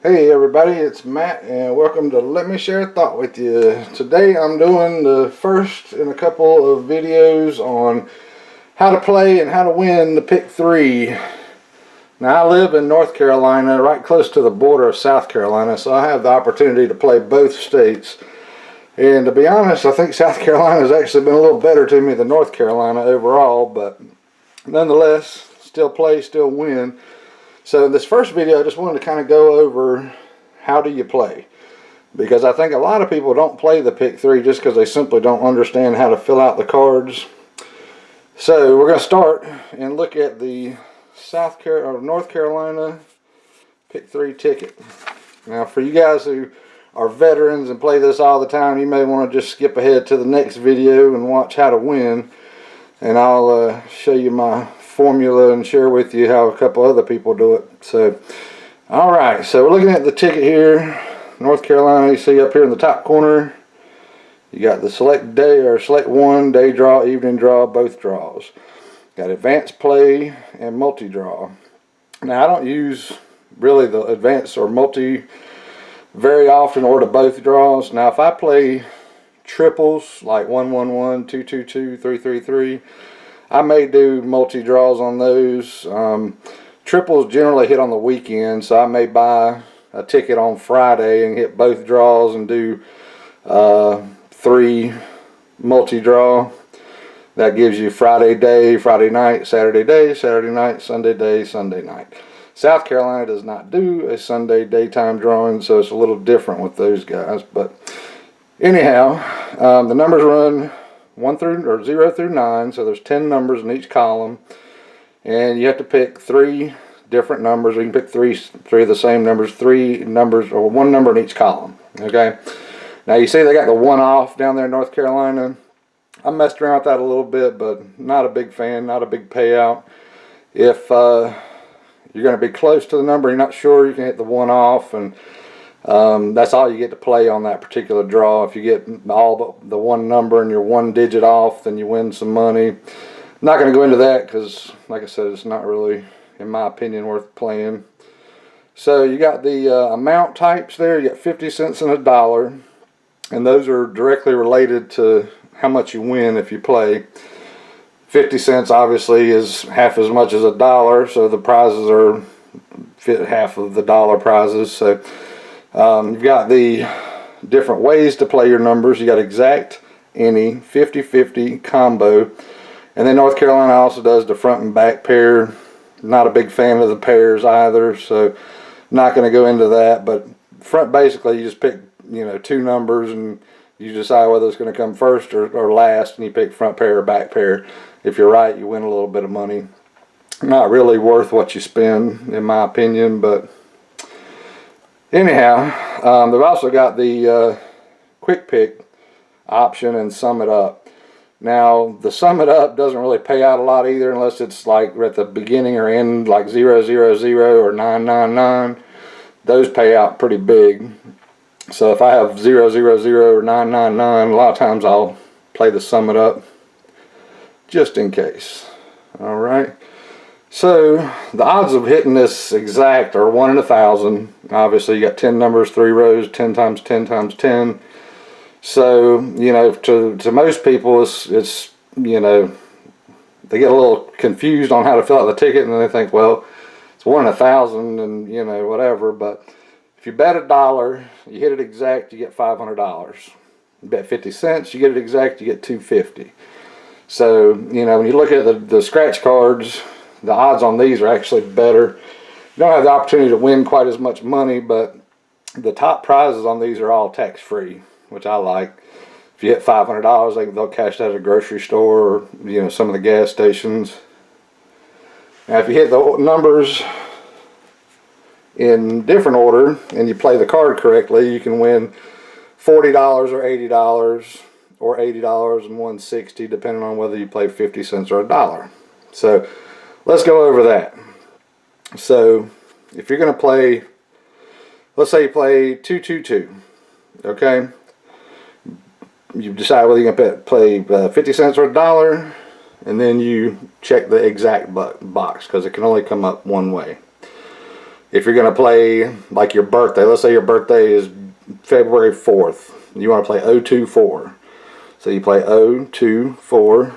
Hey everybody, it's Matt and welcome to Let Me Share a Thought with you. Today I'm doing the first in a couple of videos on how to play and how to win the Pick 3. Now I live in North Carolina, right close to the border of South Carolina, so I have the opportunity to play both states. And to be honest, I think South Carolina has actually been a little better to me than North Carolina overall, but nonetheless, still play, still win. So in this first video, I just wanted to kind of go over how do you play. Because I think a lot of people don't play the Pick 3 just because they simply don't understand how to fill out the cards. So we're going to start and look at the North Carolina Pick 3 ticket. Now for you guys who are veterans and play this all the time, you may want to just skip ahead to the next video and watch how to win. And I'll show you my formula and share with you how a couple other people do it. So alright, so we're looking at the ticket here. North Carolina, you see up here in the top corner, you got the select day or select one, day draw, evening draw, both draws. Got advanced play and multi draw. Now I don't use really the advanced or multi very often, or the both draws. Now if I play triples like 1-1-1, 2-2-2, 3-3-3, I may do multi draws on those. Triples generally hit on the weekend, so I may buy a ticket on Friday and hit both draws and do 3 multi draw. That gives you Friday day, Friday night, Saturday day, Saturday night, Sunday day, Sunday night. South Carolina does not do a Sunday daytime drawing, so it's a little different with those guys. But anyhow, the numbers run 0 through 9, so there's 10 numbers in each column, and you have to pick 3 different numbers. You can pick three of the same numbers, 3 numbers, or 1 number in each column. Okay. Now you see they got the 1 off down there in North Carolina. I messed around with that a little bit, but not a big fan, not a big payout. If you're going to be close to the number, you're not sure, you can hit the 1 off, and that's all you get to play on that particular draw. If you get all but the 1 number and you're 1 digit off, then you win some money. I'm not going to go into that because, like I said, it's not really, in my opinion, worth playing. So you got the amount types there. You got 50 cents and $1, and those are directly related to how much you win if you play. 50 cents obviously is half as much as $1, so the prizes are half of the dollar prizes. So you've got the different ways to play your numbers. You got exact, any, 50-50, combo, and then North Carolina also does the front and back pair. Not a big fan of the pairs either, so not going to go into that. But front, basically, you just pick 2 numbers and you decide whether it's going to come first or last, and you pick front pair or back pair. If you're right, you win a little bit of money. Not really worth what you spend, in my opinion, but anyhow, they've also got the quick pick option and sum it up. Now the sum it up doesn't really pay out a lot either, unless it's like at the beginning or end, like 000 or 999. Those pay out pretty big. So if I have 000 or 999, a lot of times I'll play the sum it up just in case. Alright, so the odds of hitting this exact are 1 in 1,000. Obviously you got 10 numbers, 3 rows, 10 times 10 times 10. So to most people it's they get a little confused on how to fill out the ticket, and then they think, well, it's 1 in 1,000 and whatever. But if you bet $1, you hit it exact, you get $500. You bet 50 cents, you get it exact, you get $250. So when you look at the scratch cards, the odds on these are actually better. You don't have the opportunity to win quite as much money, but the top prizes on these are all tax-free, which I like. If you hit $500, they'll cash that at a grocery store or some of the gas stations. Now if you hit the numbers in different order and you play the card correctly, you can win $40 or $80 or $80 and $160, depending on whether you play 50 cents or $1. So let's go over that. So if you're going to play, let's say you play 2-2-2, okay? You decide whether you're going to play 50 cents or $1, and then you check the exact box because it can only come up one way. if you're going to play like your birthday, let's say your birthday is February 4th, you want to play 024. So you play 024,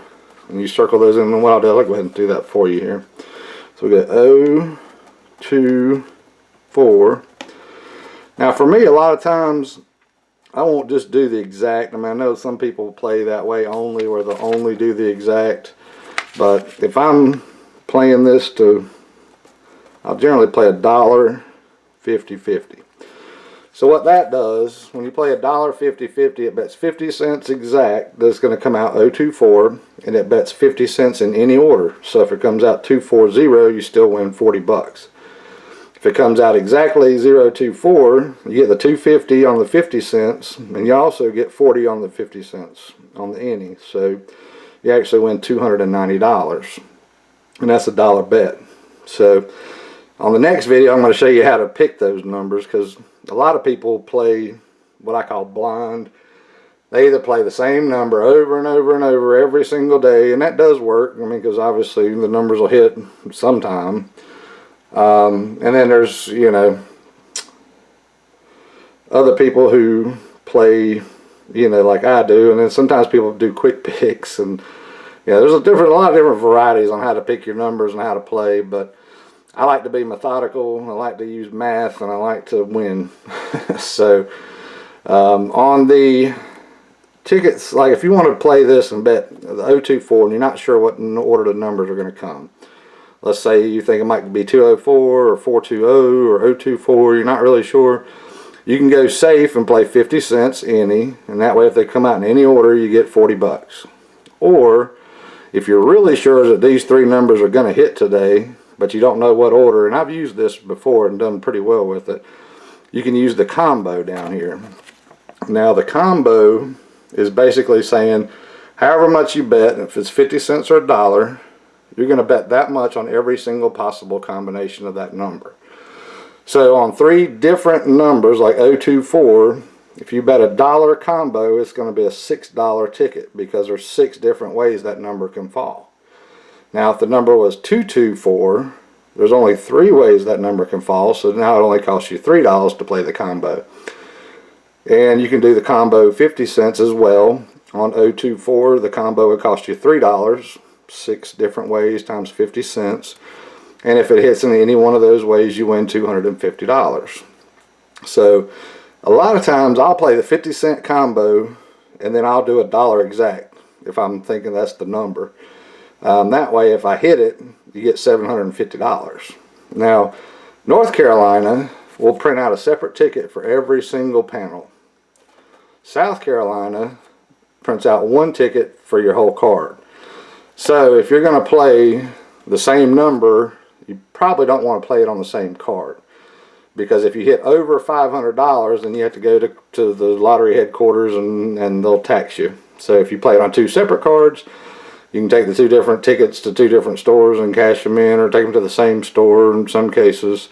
and you circle those in. And what I'll do, I'll go ahead and do that for you here. So we got 024. Now for me, a lot of times, I won't just do the exact. I mean, I know some people play that way only, where they'll only do the exact. But if I'm playing this I'll generally play $1 50-50. So what that does, when you play $1 50-50, it bets 50 cents exact that's going to come out 024, and it bets 50 cents in any order. So if it comes out 240, you still win 40 bucks. If it comes out exactly 024, you get the 250 on the 50 cents, and you also get 40 on the 50 cents on the any. So you actually win $290, and that's $1 bet. So on the next video, I'm going to show you how to pick those numbers, because a lot of people play what I call blind. They either play the same number over and over and over every single day, and that does work. I mean, because obviously the numbers will hit sometime. And then there's, you know, other people who play, you know, like I do, and then sometimes people do quick picks, and yeah, there's a lot of different varieties on how to pick your numbers and how to play. But I like to be methodical, I like to use math, and I like to win. So on the tickets, like if you want to play this and bet the 024 and you're not sure what order the numbers are going to come, let's say you think it might be 204 or 420 or 024, you're not really sure, you can go safe and play 50 cents any, and that way if they come out in any order, you get 40 bucks. Or if you're really sure that these three numbers are going to hit today, but you don't know what order, and I've used this before and done pretty well with it, you can use the combo down here. Now the combo is basically saying however much you bet, if it's 50 cents or $1, you're going to bet that much on every single possible combination of that number. So on three different numbers like 024, if you bet $1 combo, it's going to be a $6 ticket, because there's 6 different ways that number can fall. Now if the number was 224, there's only 3 ways that number can fall, so now it only costs you $3 to play the combo. And you can do the combo 50 cents as well. On 024, the combo would cost you $3, 6 different ways times 50 cents. And if it hits in any one of those ways, you win $250. So a lot of times I'll play the 50 cent combo, and then I'll do $1 exact if I'm thinking that's the number. That way if I hit it, you get $750. Now North Carolina will print out a separate ticket for every single panel. South Carolina prints out one ticket for your whole card. So if you're going to play the same number, you probably don't want to play it on the same card, because if you hit over $500, then you have to go to the lottery headquarters and they'll tax you. So if you play it on 2 separate cards, you can take the 2 different tickets to 2 different stores and cash them in, or take them to the same store in some cases.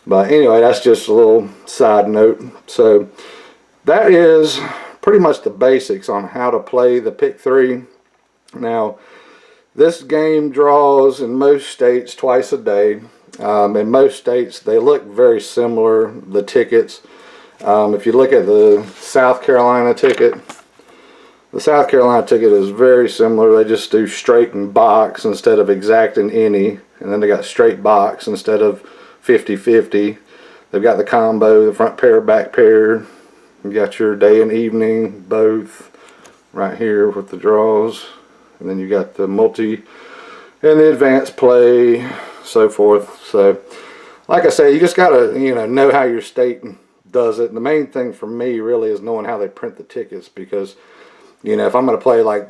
But anyway, that's just a little side note. So that is pretty much the basics on how to play the Pick 3. Now, this game draws in most states twice a day. In most states, they look very similar, the tickets. If you look at the South Carolina ticket, the South Carolina ticket is very similar. They just do straight and box instead of exact and any. And then they got straight box instead of 50-50. They've got the combo, the front pair, back pair. You got your day and evening both right here with the draws. And then you got the multi and the advanced play, so forth. So like I say, you just gotta, you know how your state does it. And the main thing for me really is knowing how they print the tickets, because if I'm going to play like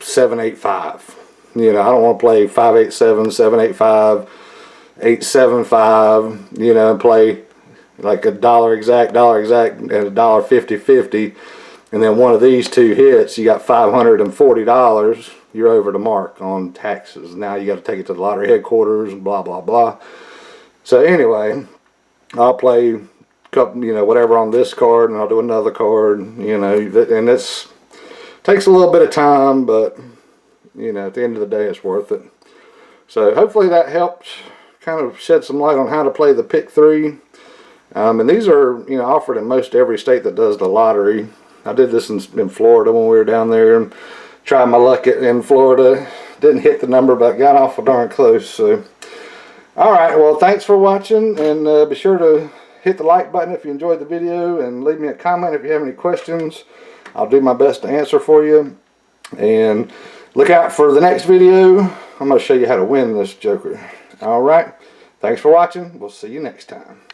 785, I don't want to play 587, 785, 875, and play like $1 exact, and $1 50-50, and then one of these 2 hits, you got $540, you're over the mark on taxes. Now you got to take it to the lottery headquarters and blah blah blah. So anyway, I'll play couple, whatever on this card, and I'll do another card, and it's takes a little bit of time, but at the end of the day, it's worth it. So hopefully that helped kind of shed some light on how to play the Pick 3. And these are, you know, offered in most every state that does the lottery. I did this in Florida when we were down there and tried my luck in Florida. Didn't hit the number, but got awful darn close. So, all right, well, thanks for watching, and be sure to hit the like button if you enjoyed the video, and leave me a comment if you have any questions. I'll do my best to answer for you. And look out for the next video. I'm going to show you how to win this joker. All right, thanks for watching. We'll see you next time.